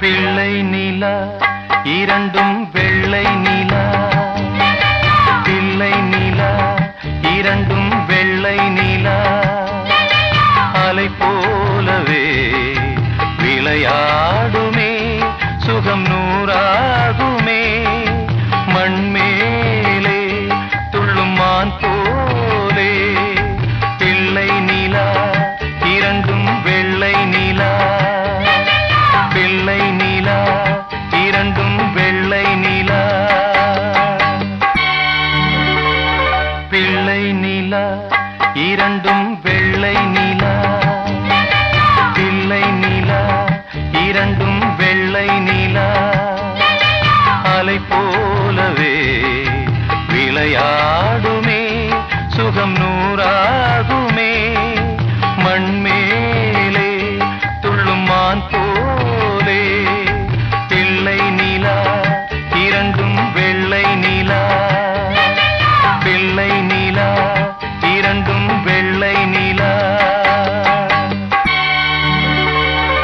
பிள்ளை நிலா இரண்டும் வெள்ளை நிலா, பிள்ளை நிலா இரண்டும் வெள்ளை நிலா, அலை போலவே விளையாடுமே சுகம் நூறாகுமே, மண்மேலே துள்ளும் மான் போலே. பிள்ளை நிலா இரண்டும் வெள்ளை நிலா, பிள்ளை நிலா இரண்டும் வெள்ளை நிலா, பிள்ளை நிலா இரண்டும் வெள்ளை நிலா, பிள்ளை நிலா இரண்டும் வெள்ளை நிலா, அலை போலவே விளையா